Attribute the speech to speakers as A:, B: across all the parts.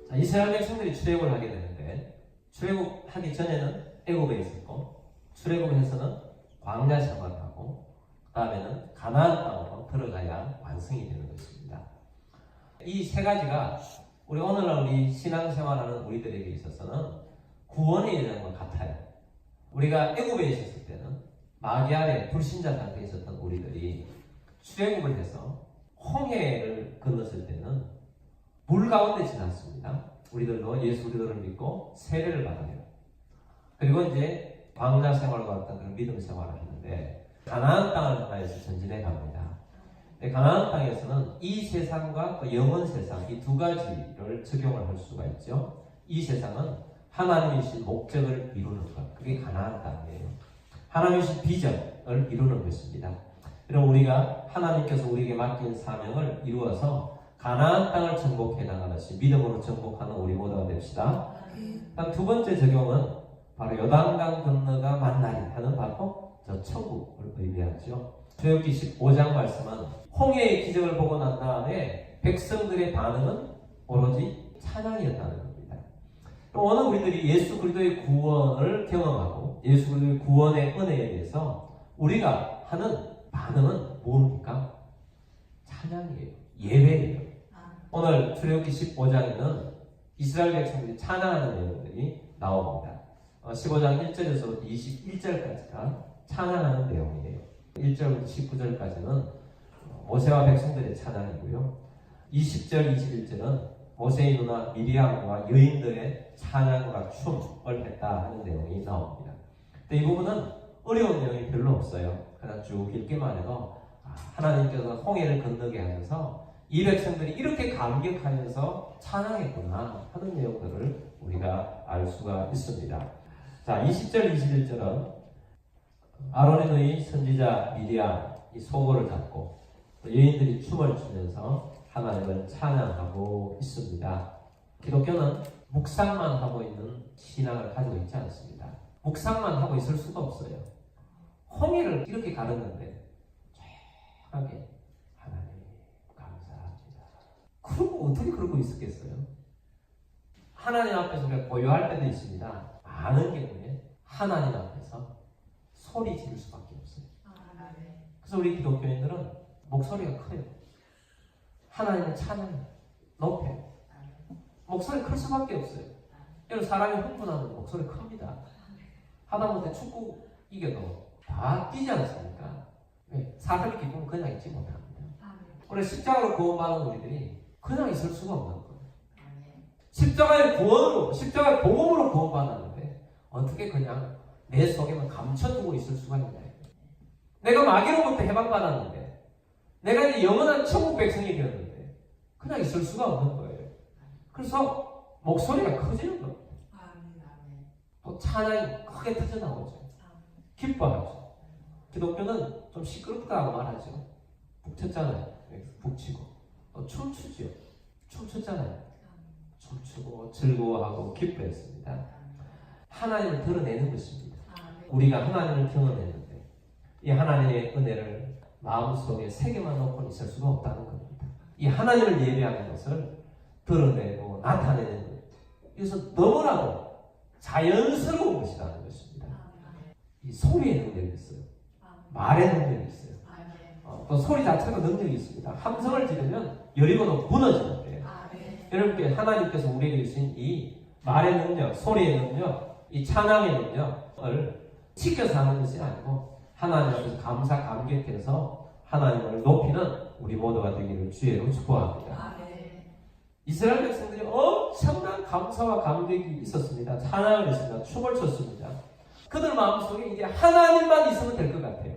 A: 자, 이스라엘 백성들이 출애굽을 하게 되는데 출애굽하기 전에는 애굽에 있었고 출애굽해서는 광야 생활을 하고 그 다음에는 가나안 땅으로 들어가야 완성이 되는 것입니다. 이 세 가지가 우리 오늘날 우리 신앙생활하는 우리들에게 있어서는 구원에 이르는 것 같아요. 우리가 애굽에 있었을 때는 마귀 아래 불신자 상태에 있었던 우리들이 출애굽을 해서 홍해를 건넜을 때는 물 가운데 지났습니다. 우리들도 예수 그리스도를 믿고 세례를 받아요. 그리고 이제 광야 생활과 같은 그런 믿음 생활을 하는데 가나안 땅을 향해서 전진해 갑니다. 가나안 땅에서는 이 세상과 또 영원 세상 이 두 가지를 적용을 할 수가 있죠. 이 세상은 하나님이 주신 목적을 이루는 것, 그게 가나안 땅이에요. 하나님이 주신 비전을 이루는 것입니다. 그럼 우리가 하나님께서 우리에게 맡긴 사명을 이루어서 가나안 땅을 정복해 나가듯이 믿음으로 정복하는 우리 모두가 됩시다. 그다음 두 번째 적용은 바로 요단강 건너가 만나리 하는 바로 저 천국을 의미하죠. 출애굽기 15장 말씀은 홍해의 기적을 보고 난 다음에 백성들의 반응은 오로지 찬양이었다는 겁니다. 오늘 우리들이 예수 그리스도의 구원을 경험하고 예수 그리스도의 구원의 은혜에 대해서 우리가 하는 반응은 뭡니까? 찬양이에요. 예배예요. 오늘 출애굽기 15장에는 이스라엘 백성들이 찬양하는 내용들이 나옵니다. 15장 1절에서 21절까지가 찬양하는 내용이에요. 1절부터 19절까지는 모세와 백성들의 찬양이고요. 20절, 21절은 모세의 누나 미리암과 여인들의 찬양과 춤을 했다 하는 내용이 나옵니다. 근데 이 부분은 어려운 내용이 별로 없어요. 그냥 쭉 읽기만 해도 하나님께서 홍해를 건너게 하셔서 이 백성들이 이렇게 감격하면서 찬양했구나 하는 내용들을 우리가 알 수가 있습니다. 자, 20절, 21절은 아론의 누이 선지자 미리암 이 소고를 잡고 여인들이 춤을 추면서 하나님을 찬양하고 있습니다. 기독교는 묵상만 하고 있는 신앙을 가지고 있지 않습니다. 묵상만 하고 있을 수가 없어요. 홍해를 이렇게 가르는데 조용하게 하나님 감사합니다. 그러고 어떻게 그러고 있었겠어요? 하나님 앞에서 우리가 고요할 때도 있습니다. 많은 경우에 하나님 앞에서 소리 지를 수밖에 없어요. 그래서 우리 기독교인들은 목소리가 커요. 하나님을 찬양해, 높여요. 목소리 클 수밖에 없어요. 여러분 사람이 흥분하면 목소리 큽니다. 하다못해 축구 이겨도 다 뛰지 않습니까? 사람이 기쁘면 그냥 있지 못합니다. 우리 십자가로 구원받은 우리들이 그냥 있을 수가 없는 거예요. 십자가의 구원으로, 십자가의 복음으로 구원받았는데 어떻게 그냥 내 속에만 감춰두고 있을 수가 있나요? 내가 마귀로부터 해방받았는데 내가 이제 영원한 천국 백성이 되었는데 그냥 있을 수가 없는 거예요. 그래서 목소리가 커지는 겁니다. 또 찬양이 크게 터져나오죠. 기뻐하죠. 기독교는 좀 시끄럽다고 말하죠. 북쳤잖아요. 북치고 또 춤추죠. 춤췄잖아요. 춤추고 즐거워하고 기뻐했습니다. 하나님을 드러내는 것입니다. 우리가 하나님을 경험했는데 이 하나님의 은혜를 마음속에 새겨만 놓고 있을 수가 없다는 겁니다. 이 하나님을 예배하는 것을 드러내고 나타내는 것, 이것은 너무나도 자연스러운 것이라는 것입니다. 이 소리의 능력이 있어요. 말의 능력이 있어요. 또 소리 자체가 능력이 있습니다. 함성을 지르면 여리고도 무너지는데 여러분께 하나님께서 우리에게 주신 이 말의 능력, 소리의 능력, 이 찬양의 능력을 지켜서 하는 것이 아니고 하나님 앞에서 감사 감격해서 하나님을 높이는 우리 모두가 되기를 주의로 축복합니다. 이스라엘 백성들이 엄청난 감사와 감격이 있었습니다. 찬양을 했습니다. 춤을 췄습니다. 그들 마음속에 이제 하나님만 있으면 될 것 같아요.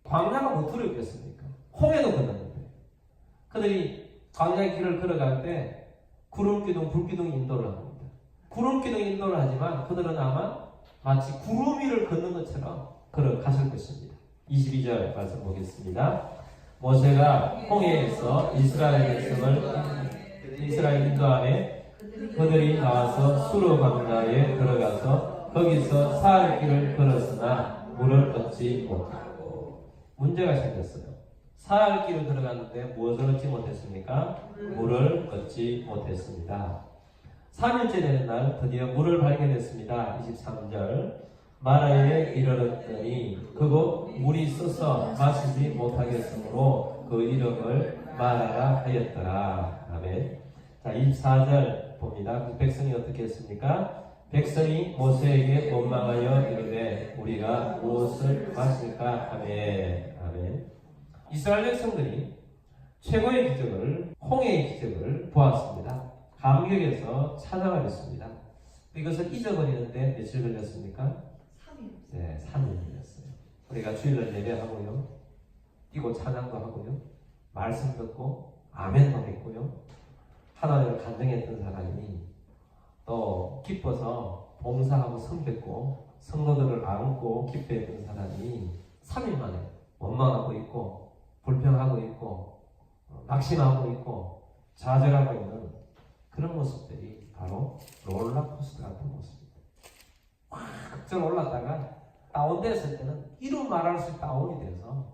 A: 광야가 뭐 두렵겠습니까? 홍해도 건넜는데 그들이 광야의 길을 걸어갈 때 구름기둥, 불기둥이 인도를 합니다. 구름기둥이 인도를 하지만 그들은 아마 마치 구름 위를 걷는 것처럼 걸어가실 것입니다. 22절 말씀 보겠습니다. 모세가 홍해에서 이스라엘 인도함에 그들이 나와서 수르 광야에 들어가서 거기서 사흘 길을 걸었으나 물을 얻지 못하고 문제가 생겼어요. 사흘 길을 들어갔는데 무엇을 얻지 못했습니까? 물을 얻지 못했습니다. 3일째 되는 날 드디어 물을 발견했습니다. 23절. 마라에 이르렀더니 그곳 물이 써서 마시지 못하겠으므로 그 이름을 마라라 하였더라. 아멘. 자, 24절 봅니다. 그 백성이 어떻게 했습니까? 백성이 모세에게 원망하여 이르되 우리가 무엇을 마실까 하매. 아멘. 이스라엘 백성들이 최고의 기적을, 홍해의 기적을 보았습니다. 감격에서 찬양을 했습니다. 이것을 잊어버리는데 며칠 걸렸습니까?
B: 3일.
A: 네, 3일 걸렸어요. 우리가 주일날 예배하고요, 뛰고 찬양도 하고요, 말씀 듣고 아멘도 했고요, 하나님을 간증했던 사람이 또 기뻐서 봉사하고 섬겼고 성도들을 안고 기뻐했던 사람이 3일 만에 원망하고 있고 불평하고 있고 낙심하고 있고 좌절하고 있는 그런 모습들이 바로 롤러코스터 같은 모습입니다. 막 극절 올랐다가 다운됐을 때는 이루 말할 수 다운이 돼서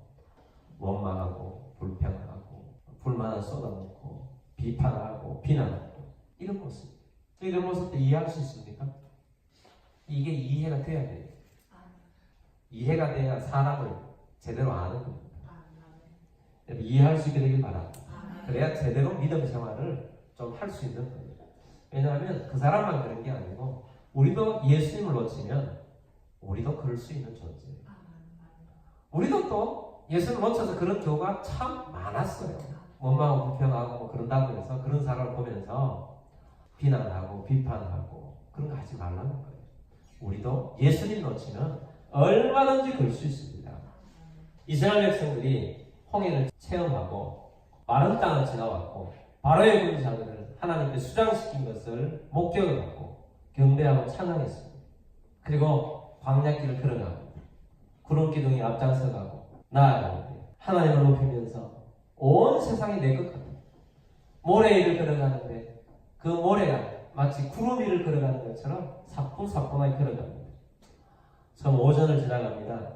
A: 원망하고 불평하고 불만을 쏟아놓고 비판하고 비난하고 이런 모습. 이런 모습들 이해할 수 있습니까? 이게 이해가 돼야 돼요. 이해가 돼야 사람을 제대로 아는 겁니다. 이해할 수 있게 되길 바랍니다. 그래야 제대로 믿음 생활을 좀 할 수 있는 겁니다. 왜냐하면 그 사람만 그런 게 아니고 우리도 예수님을 놓치면 우리도 그럴 수 있는 존재예요. 우리도 또 예수님을 놓쳐서 그런 경우가 참 많았어요. 원망하고 불평하고 뭐 그런다고 해서 그런 사람을 보면서 비난하고 비판하고 그런 거 하지 말라는 거예요. 우리도 예수님 놓치면 얼마든지 그럴 수 있습니다. 이스라엘 백성들이 홍해를 체험하고 마른 땅을 지나왔고 바로의 군사들을 하나님께 수장시킨 것을 목격을 하고 경배하고 찬양했습니다. 그리고 광야길을 걸어갑니다. 구름 기둥이 앞장서가고 나아가는데 하나님을 높이면서 온 세상이 내 것 같아요. 모래 위를 걸어가는데 그 모래가 마치 구름 위를 걸어가는 것처럼 사뿐사뿐하게 걸어갑니다. 처음 오전을 지나갑니다.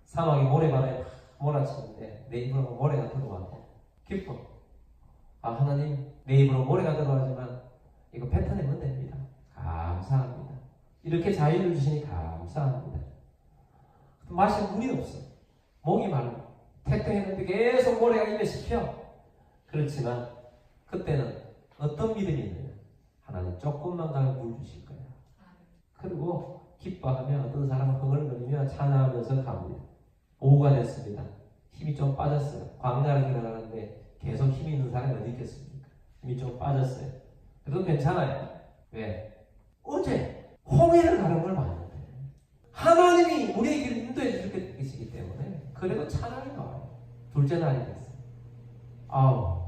A: 사막이 모래바다에 몰아치는데 내 입으로 모래가 들어와도 기뻐. 아, 하나님 내 입으로 모래가 들어가지만 이거 뱉어내면 됩니다. 감사합니다. 이렇게 자유를 주시니 감사합니다. 마실 물이 없어. 목이 말라. 택배했는데 계속 모래가 입에 씹혀. 그렇지만 그때는 어떤 믿음이 있느냐. 하나님 조금만 가면 물 주실 거야. 그리고 기뻐하며 어떤 사람은 흥얼거리며 찬양하면서 갑니다. 오후가 됐습니다. 힘이 좀 빠졌어요. 광야를 걸어가는데 계속 힘이 있는 사람이 어디 있겠습니까? 힘이 좀 빠졌어요. 그래도 괜찮아요. 왜? 어제 홍해를 가는 걸 봤는데 하나님이 우리의 길을 인도해 주실 계시기 때문에 그래도 찬양이 나와요. 둘째 날이 됐어요. 아우,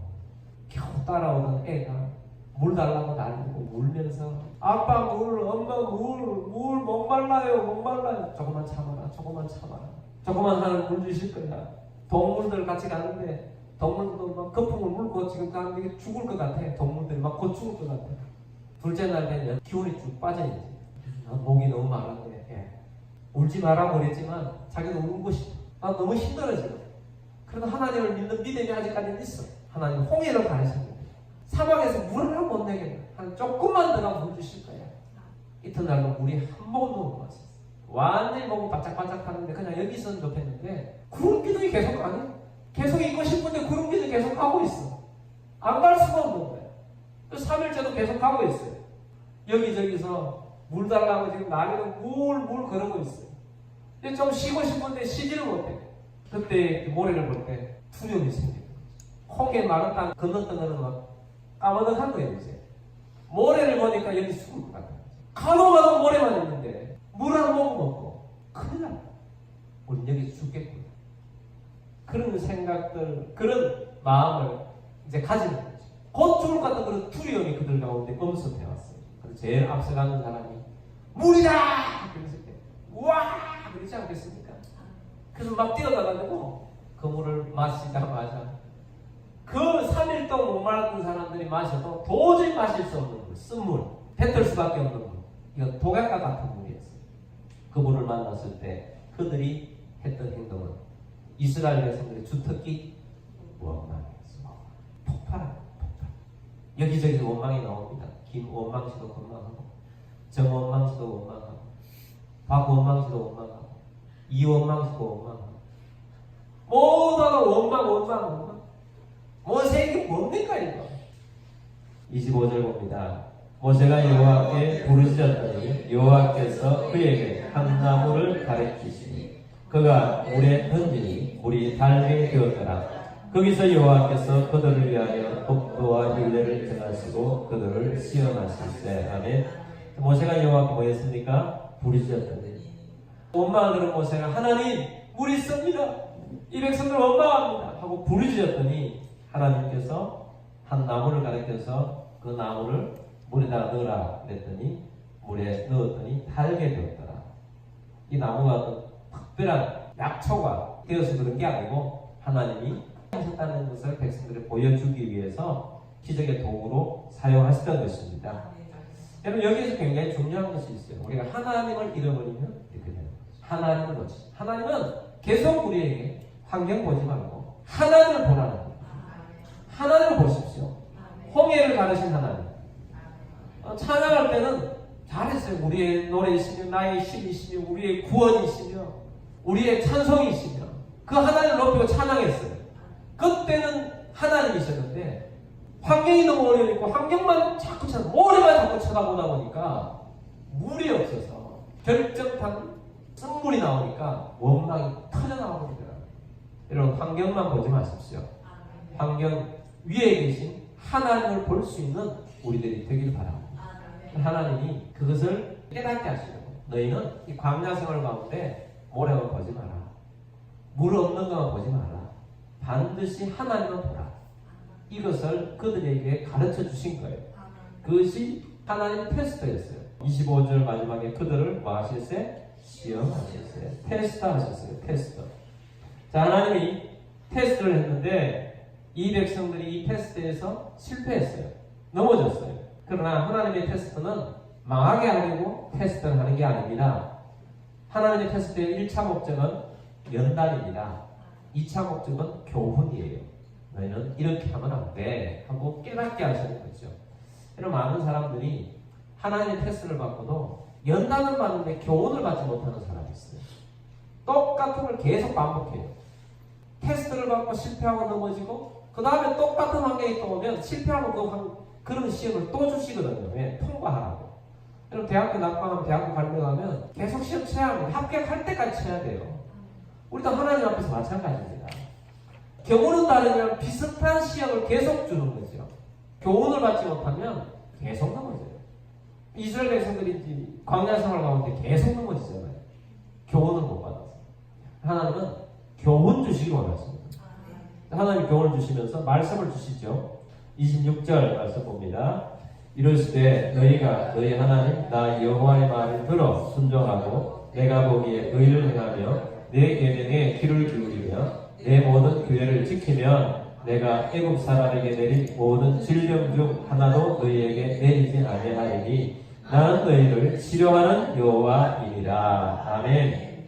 A: 겨우 따라오던 애가 물 달라고 날리고 울면서 아빠 물, 엄마 물 목말라요, 목말라요. 조금만 참아라, 조금만 참아라. 조금만 하나님 물 주실 거야. 동물들 같이 가는데 동물도 막 거품을 물고 지금 가는데 죽을 것 같아. 동물들이 막 곧 죽을 것 같아. 둘째 날 되면 기운이 쭉 빠져야지. 목이 너무 마른데 울지 말라고 그랬지만 자기도 울고 싶어. 나 너무 힘들어져. 그래도 하나님을 믿는 믿음이 아직까지는 있어. 하나님 홍해를 가르칩니다. 사막에서 물을 하나 못 내겠네. 한 조금만 더 물 주실 거야. 이튿날로 물이 한 모금도 못 마셨어. 완전히 목이 바짝바짝 하는데 그냥 여기 있으면 좋겠는데 구름 기둥이 계속 가네. 계속 있고 싶은데 구름 기둥이 계속 가고 있어. 안 갈 수가 없는 거야. 3일째도 계속 가고 있어요. 여기저기서 물 달라고 지금 난리로 물 그러고 있어요. 근데 좀 쉬고 싶은데 쉬지를 못해. 그때 모래를 볼 때 두려움이 생겨요. 홍해 마른 땅 건넜던 거는 막 까마득한 거예요. 이제 모래를 보니까 여기 죽을 것 같아요. 가도 모래만 있는데 물 한 모금 없고 큰일 나. 우린 여기서 죽겠구나. 그런 생각들, 그런 마음을 이제 가지는 거죠. 곧 죽을 것 같은 그런 두려움이 그들 가운데 엄습해 왔어요. 그래서 제일 앞서가는 사람이 물이다! 그랬을 때 우와! 그러지 않겠습니까? 그래서 막 뛰어나가지고 그 물을 마시자마자 그 3일 동안 목말랐던 사람들이 마셔도 도저히 마실 수 없는 물, 쓴물, 뱉을 수밖에 없는 물. 이건 독약과 같은 물이었어요. 그 물을 만났을 때 그들이 했던 행동은 이스라엘 백성들의 주특기 원망이었어요. 폭발. 여기저기 원망이 나옵니다. 김원망 씨도 원망하고, 정원망 씨도 원망하고, 박원망 씨도 원망하고, 이원망 씨도 원망하고, 모두가 원망. 모세에게 뭡니까 이거? 25절 봅니다. 모세가 여호와께 부르짖었더니 여호와께서 그에게 한 나무를 가르치시니 그가 물에 던지니 물이 달게 되었더라. 거기서 여호와께서 그들을 위하여 독도와 율례를 정하시고 그들을 시험하실세. 아멘. 모세가 여호와께 뭐 했습니까? 부르짖었더니 원망하는 모세가 하나님 물이 씁니다. 이 백성들 원망합니다 하고 부르짖었더니 하나님께서 한 나무를 가르쳐서 그 나무를 물에다 넣으라 그랬더니 물에 넣었더니 달게 되었더라. 이 나무가 어떤 특별한 약초가 되어서 그런 게 아니고 하나님이 하셨다는 것을 백성들에 보여주기 위해서 기적의 도구로 사용하셨던 것입니다. 여러분 여기에서 굉장히 중요한 것이 있어요. 우리가 하나님을 잃어버리면 이렇게 되는 거죠. 하나님을 놓치. 하나님은 계속 우리에게 환경 보지 말고 하나님을 보라는 거예요. 하나님을 보십시오. 홍해를 가르신 하나님. 찬양할 때는 잘했어요. 우리의 노래이시며 나의 힘이시며 우리의 구원이시며 우리의 찬송이시며 그 하나님을 높이고 찬양했어요. 그때는 하나님이셨는데 환경이 너무 어려우니까 환경만 자꾸 모래만 자꾸 쳐다보다 보니까 물이 없어서 결정탄 쓴물이 나오니까 원망이 터져나오더라고요. 여러분 환경만 보지 마십시오. 환경 위에 계신 하나님을 볼 수 있는 우리들이 되길 바랍니다. 하나님이 그것을 깨닫게 하시려고 너희는 이 광야 생활 가운데 모래만 보지 마라. 물 없는 것만 보지 마라. 반드시 하나님을 보라. 이것을 그들에게 가르쳐 주신 거예요. 그것이 하나님 테스트였어요. 25절 마지막에 그들을 뭐 하셨어요? 시험하셨어요. 테스트 하셨어요. 테스트. 자, 하나님이 테스트를 했는데 이 백성들이 이 테스트에서 실패했어요. 넘어졌어요. 그러나 하나님의 테스트는 망하게 하려고 테스트를 하는 게 아닙니다. 하나님의 테스트의 1차 목적은 연단입니다. 2차 목적은 교훈이에요. 너희는 이렇게 하면 안 돼 하고 깨닫게 하시는 거죠. 여러분 많은 사람들이 하나님의 테스트를 받고도 연단을 받는데 교훈을 받지 못하는 사람이 있어요. 똑같은 걸 계속 반복해요. 테스트를 받고 실패하고 넘어지고 그 다음에 똑같은 환경이 또 오면 실패하고 그런 시험을 또 주시거든요. 왜? 통과하라고. 여러분 대학교 낙방하면 대학교 발표하면 계속 시험 쳐야 합니다. 합격할 때까지 쳐야 돼요. 우리도 하나님 앞에서 마찬가지입니다. 교훈은 다르지만 비슷한 시험을 계속 주는 거죠. 교훈을 받지 못하면 계속 넘어져요. 이스라엘 백성들이 광야 생활 가운데 계속 넘어지잖아요. 교훈을 못 받아서. 하나님은 교훈 주시기 원하십니다. 하나님 교훈을 주시면서 말씀을 주시죠. 26절 말씀 봅니다. 이르시되 너희가 너희 하나님 나 여호와의 말을 들어 순종하고 내가 보기에 의를 행하며 내 계명에 귀를 기울이며 내 모든 규례를 지키면 내가 애굽 사람에게 내린 모든 질병 중 하나도 너희에게 내리지 아니하리니 나는 너희를 치료하는 여호와이니라. 아멘.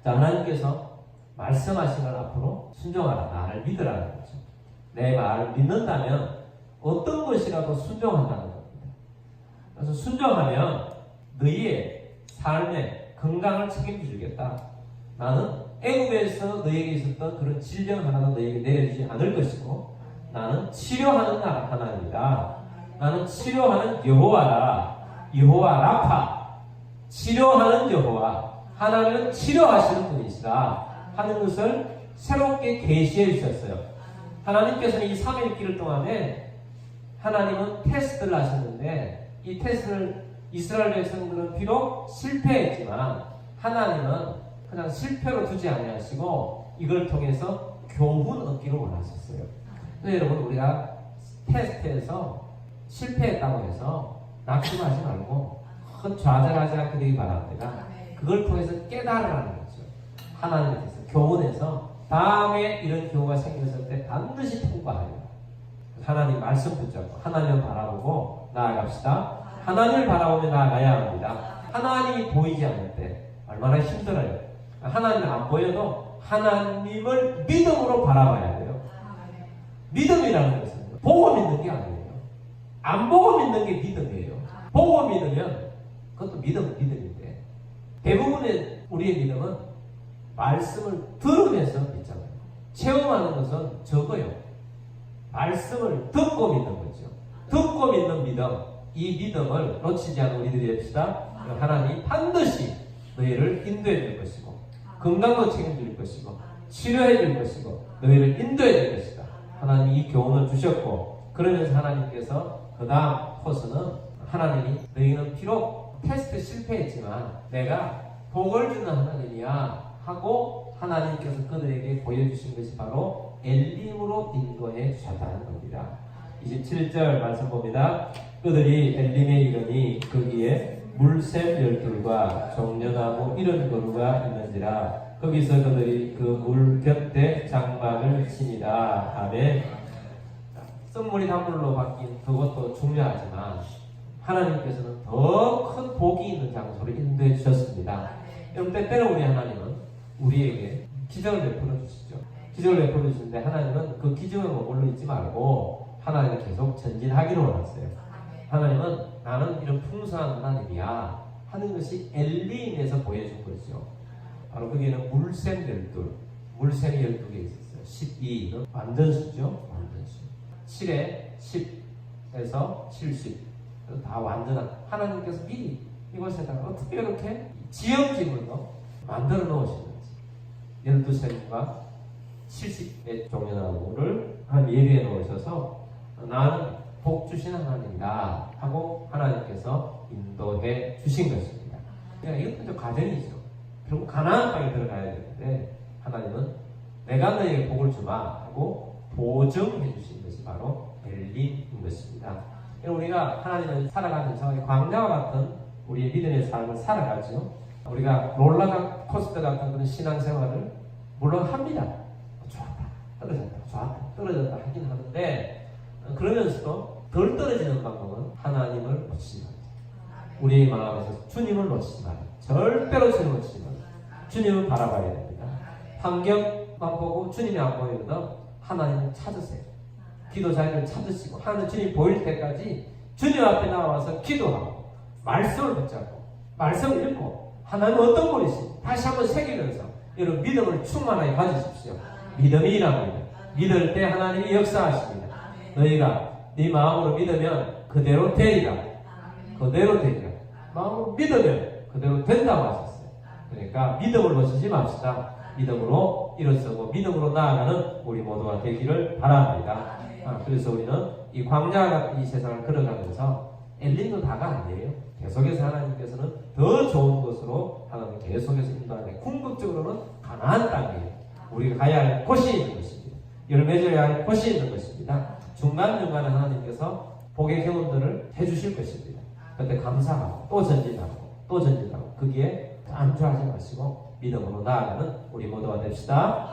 A: 자, 하나님께서 말씀하신 걸 앞으로 순종하라. 나를 믿으라는 거죠. 내 말을 믿는다면 어떤 것이라도 순종한다는 겁니다. 그래서 순종하면 너희의 삶의 건강을 책임져 주겠다. 나는 애굽에서 너희에게 있었던 그런 질병 하나도 너희에게 내려주지 않을 것이고 나는 치료하는 하나님이다. 나는 치료하는 여호와라. 여호와 라파. 치료하는 여호와. 하나님은 치료하시는 분이시다 하는 것을 새롭게 계시해 주셨어요. 하나님께서는 이 3일 동안에 하나님은 테스트를 하셨는데 이 테스트를 이스라엘 백성들은 비록 실패했지만 하나님은 그냥 실패로 두지 아니하시고 이걸 통해서 교훈 얻기를 원하셨어요. 그래서 여러분 우리가 테스트에서 실패했다고 해서 낙심하지 말고 큰 좌절하지 않게 되기 바랍니다. 그걸 통해서 깨달으라는 거죠. 하나님께서 교훈에서 다음에 이런 경우가 생겼을 때 반드시 통과하여 하나님 말씀 붙잡고 하나님을 바라보고 나아갑시다. 하나님을 바라보며 나아가야 합니다. 하나님이 보이지 않을 때 얼마나 힘들어요. 하나님이 안 보여도 하나님을 믿음으로 바라봐야 돼요. 믿음이라는 것은 보고 믿는 게 아니에요. 안 보고 믿는 게 믿음이에요. 보고 믿으면 그것도 믿음인데 대부분의 우리의 믿음은 말씀을 들으면서 믿잖아요. 체험하는 것은 적어요. 말씀을 듣고 믿는 거죠. 듣고 믿는 믿음, 이 믿음을 놓치지 않은 우리들이 됩시다. 하나님이 반드시 너희를 인도해 줄 것이고 건강도 책임질 것이고 치료해 줄 것이고 너희를 인도해 줄 것이다. 하나님이 이 교훈을 주셨고 그러면서 하나님께서 그 다음 코스는 하나님이 너희는 비록 테스트 실패했지만 내가 복을 주는 하나님이야 하고 하나님께서 그들에게 보여주신 것이 바로 엘림으로 인도해 주셨다는 겁니다. 27절 말씀 봅니다. 그들이 엘림에 이르니 거기에 물샘 12과 종려나무 70그루가 있는지라 거기서 그들이 그 물 곁에 장막을 치니라. 아멘. 썸물이 단물로 바뀐 그것도 중요하지만 하나님께서는 더 큰 복이 있는 장소를 인도해 주셨습니다. 여러분 때때로 우리 하나님은 우리에게 기적을 베풀어 주시죠. 기적을 베풀어 주시는데 하나님은 그 기적에 머물러 있지 말고 하나님은 계속 전진하기를 원하세요. 하나님은 나는 이런 풍성한 하나님이야 하는 것이 엘림에서 보여준 거죠. 바로 거기에는 물샘 12, 물샘이 12개 있었어요. 12는 완전수죠. 완전수. 7에 10에서 70 다 완전한 하나님께서 미리 이곳에다가 어떻게 이렇게 지형지물로 만들어 놓으시는지 12샘과 70의 종려나무를 한 예비해 놓으셔서 나는 복 주시는 하나님이다 하고 하나님께서 인도해 주신 것입니다. 그러니까 이것도 좀 과정이죠. 결국 가나안 땅에 들어가야 되는데 하나님은 내가 너에게 복을 주마 하고 보증해 주신 것이 바로 엘림인 것입니다. 우리가 하나님을 살아가면서 광야와 같은 우리의 믿음의 삶을 살아가죠. 우리가 롤러코스터 같은 그런 신앙생활을 물론 합니다. 좋았다, 떨어졌다, 좋았다, 떨어졌다 하긴 하는데 그러면서도 덜 떨어지는 방법은 하나님을 놓치지 말아요. 우리의 마음에서 주님을 놓치지 말아요. 절대로 주님을 놓치지 말아요. 주님을 바라봐야 됩니다. 환경만 보고 주님이 안 보이거든 하나님을 찾으세요. 기도 자리를 찾으시고 하나님 주님 보일 때까지 주님 앞에 나와서 기도하고 말씀을 붙잡고 말씀을 읽고 하나님은 어떤 분이신지 다시 한번 새기면서 여러분 믿음을 충만하게 가지십시오. 믿음이 일합니다. 믿을 때 하나님이 역사하십니다. 너희가 네 마음으로 믿으면 그대로 되리라. 그대로 되리라. 마음으로 믿으면 그대로 된다고 하셨어요. 그러니까 믿음을 놓치지 맙시다. 믿음으로 일어서고 믿음으로 나아가는 우리 모두가 되기를 바랍니다. 그래서 우리는 이 광야 같은 이 세상을 걸어가면서 엘림도 다가 아니에요. 계속해서 하나님께서는 더 좋은 곳으로 하나님 계속해서 인도하는 궁극적으로는 가나안 땅이에요. 우리가 가야 할 곳이 있는 것입니다. 열매져야 할 곳이 있는 것입니다. 중간중간에 하나님께서 복의 교훈들을 해주실 것입니다. 그때 감사하고 또 전진하고 또 전진하고 거기에 안주하지 마시고 믿음으로 나아가는 우리 모두가 됩시다.